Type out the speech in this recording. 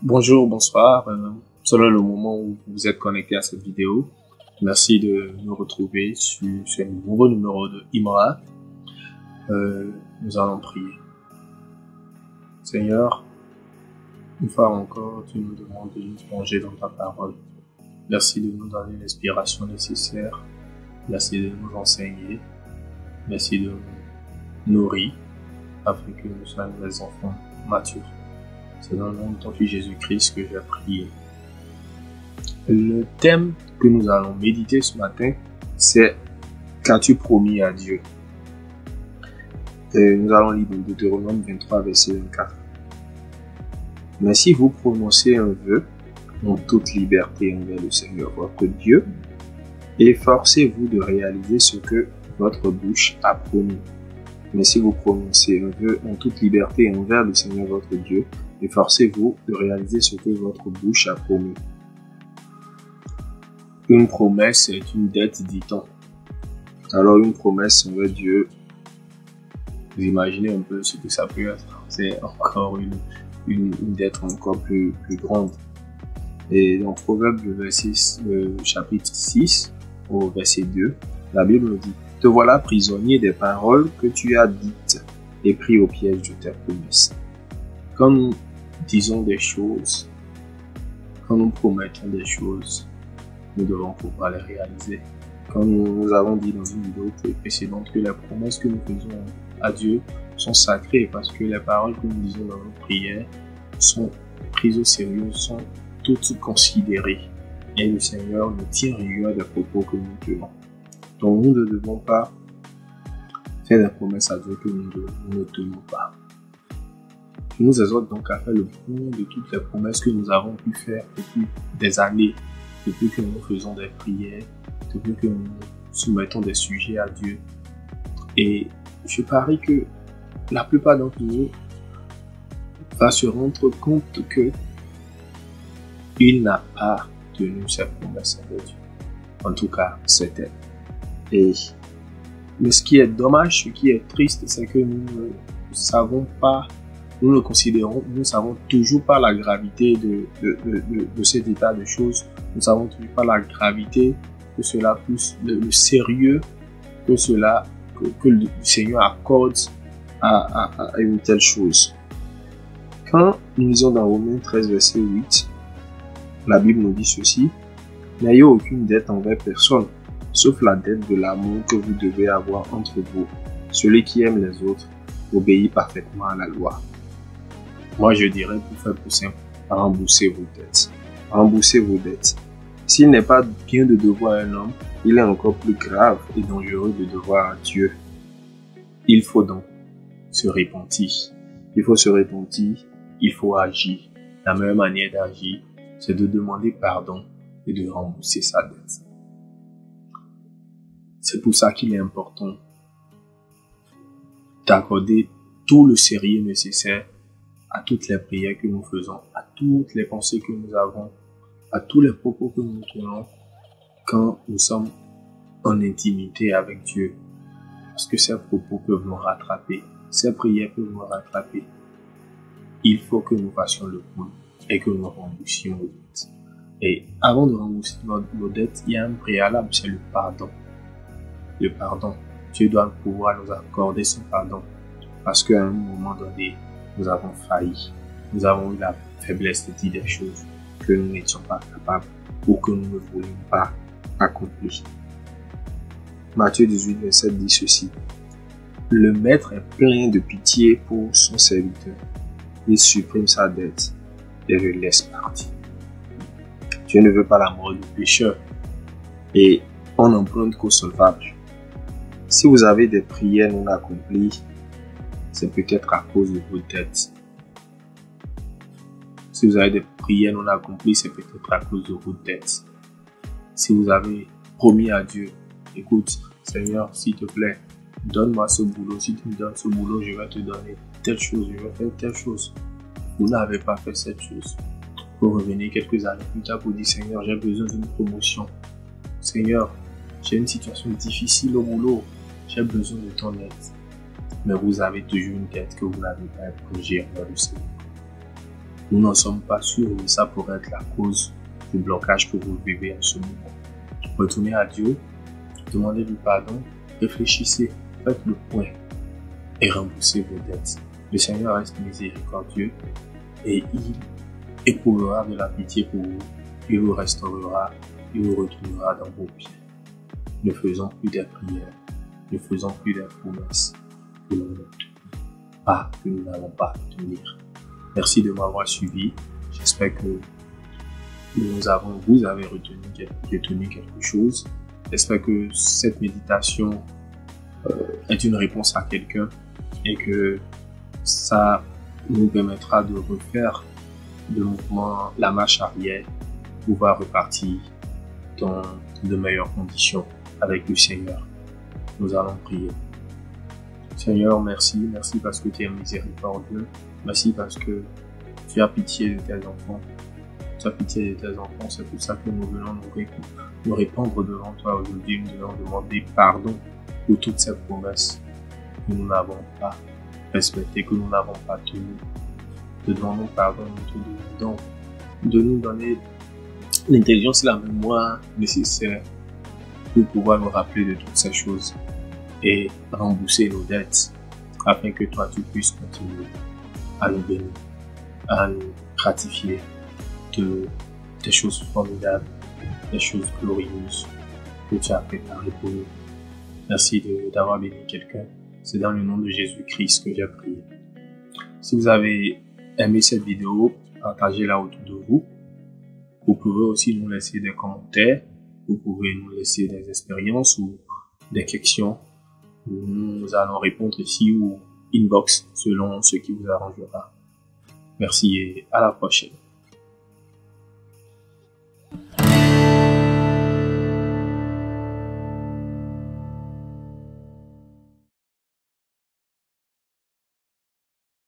Bonjour, bonsoir, selon le moment où vous êtes connecté à cette vidéo. Merci de nous retrouver sur ce nouveau numéro de Imra. Nous allons prier. Seigneur, une fois encore, tu nous demandes de nous plonger dans ta parole. Merci de nous donner l'inspiration nécessaire. Merci de nous enseigner. Merci de nous nourrir afin que nous soyons des enfants matures. C'est dans le nom de ton Fils Jésus-Christ que j'ai prié. Le thème que nous allons méditer ce matin, c'est « Qu'as-tu promis à Dieu ?» Et nous allons lire Deutéronome 23, verset 24. « Mais si vous prononcez un vœu en toute liberté envers le Seigneur votre Dieu, efforcez-vous de réaliser ce que votre bouche a promis. Mais si vous prononcez un vœu en toute liberté envers le Seigneur votre Dieu, efforcez-vous de réaliser ce que votre bouche a promis. » Une promesse est une dette, dit-on. Alors une promesse envers Dieu, vous imaginez un peu ce que ça peut être. C'est encore une dette encore plus grande. Et dans Proverbe chapitre 6, au verset 2, la Bible nous dit « Te voilà prisonnier des paroles que tu as dites et pris au piège de tes promesses. » Quand nous disons des choses, quand nous promettons des choses, nous devons pouvoir les réaliser. Comme nous avons dit dans une vidéo précédente que les promesses que nous faisons à Dieu sont sacrées parce que les paroles que nous disons dans nos prières sont prises au sérieux, sont toutes considérées. Et le Seigneur nous tient rigueur des propos que nous tenons. Donc nous ne devons pas faire des promesses à Dieu que nous ne tenons pas. Je nous exhorte donc à faire le point de toutes les promesses que nous avons pu faire depuis des années, depuis que nous faisons des prières, depuis que nous soumettons des sujets à Dieu. Et je parie que la plupart d'entre nous va se rendre compte que il n'a pas tenu ses promesses avec Dieu. En tout cas, c'était. Mais ce qui est dommage, ce qui est triste, c'est que nous ne savons pas, nous ne savons toujours pas la gravité de cet état de choses. Nous ne savons toujours pas la gravité que cela pousse, le sérieux que le Seigneur accorde à une telle chose. Quand nous lisons dans Romains 13, verset 8, la Bible nous dit ceci: « N'ayez aucune dette envers personne, sauf la dette de l'amour que vous devez avoir entre vous. Celui qui aime les autres obéit parfaitement à la loi. » Moi, je dirais, pour faire plus simple, remboursez vos dettes. Remboursez vos dettes. S'il n'est pas bien de devoir à un homme, il est encore plus grave et dangereux de devoir à Dieu. Il faut donc se repentir. Il faut se repentir, il faut agir. La meilleure manière d'agir, c'est de demander pardon et de rembourser sa dette. C'est pour ça qu'il est important d'accorder tout le sérieux nécessaire à toutes les prières que nous faisons, à toutes les pensées que nous avons, à tous les propos que nous tenons quand nous sommes en intimité avec Dieu. Parce que ces propos peuvent nous rattraper, ces prières peuvent nous rattraper. Il faut que nous fassions le point et que nous remboursions nos dettes. Et avant de rembourser nos dettes, il y a un préalable, c'est le pardon. Le pardon. Dieu doit pouvoir nous accorder son pardon. Parce qu'à un moment donné, nous avons failli. Nous avons eu la faiblesse de dire des choses que nous n'étions pas capables ou que nous ne voulions pas accomplir. Matthieu 18, verset dit ceci: « Le maître est plein de pitié pour son serviteur. Il supprime sa dette et le laisse partir. » Dieu ne veut pas la mort du pécheur et on n'emprunte qu'au solvable. Si vous avez des prières non accomplies, c'est peut-être à cause de vos dettes. Si vous avez des prières non accomplies, c'est peut-être à cause de vos dettes. Si vous avez promis à Dieu, écoute, Seigneur, s'il te plaît, donne-moi ce boulot. Si tu me donnes ce boulot, je vais te donner telle chose, je vais faire telle chose. Vous n'avez pas fait cette chose. Vous revenez quelques années plus tard pour dire, Seigneur, j'ai besoin d'une promotion. Seigneur, j'ai une situation difficile au boulot. J'ai besoin de ton aide. Mais vous avez toujours une dette que vous n'avez pas purgée envers le Seigneur. Nous n'en sommes pas sûrs, mais ça pourrait être la cause du blocage que vous vivez en ce moment. Retournez à Dieu, demandez du pardon, réfléchissez, faites le point et remboursez vos dettes. Le Seigneur reste miséricordieux et il éprouvera de la pitié pour vous. Il vous restaurera, il vous retournera dans vos pieds. Ne faisons plus des prières, ne faisons plus des promesses que nous n'allons pas tenir. Merci de m'avoir suivi. J'espère que vous avez retenu quelque chose. J'espère que cette méditation est une réponse à quelqu'un et que ça nous permettra de refaire le mouvement, la marche arrière, pouvoir repartir dans de meilleures conditions avec le Seigneur. Nous allons prier. Seigneur, merci parce que tu es miséricordieux. Merci parce que tu as pitié de tes enfants. Tu as pitié de tes enfants, c'est pour ça que nous venons nous répandre devant toi aujourd'hui. Nous venons demander pardon pour toutes ces promesses que nous n'avons pas respectées, que nous n'avons pas tenues. Te demandons pardon, nous te demandons de nous donner l'intelligence et la mémoire nécessaires pour pouvoir nous rappeler de toutes ces choses et rembourser nos dettes afin que toi tu puisses continuer à nous bénir, à nous gratifier de des choses formidables, des choses glorieuses que tu as préparées pour nous. Merci d'avoir béni quelqu'un. C'est dans le nom de Jésus-Christ que j'ai prié. Si vous avez aimé cette vidéo, partagez-la autour de vous. Vous pouvez aussi nous laisser des commentaires. Vous pouvez nous laisser des expériences ou des questions. Nous allons répondre ici ou inbox selon ce qui vous arrangera. Merci et à la prochaine.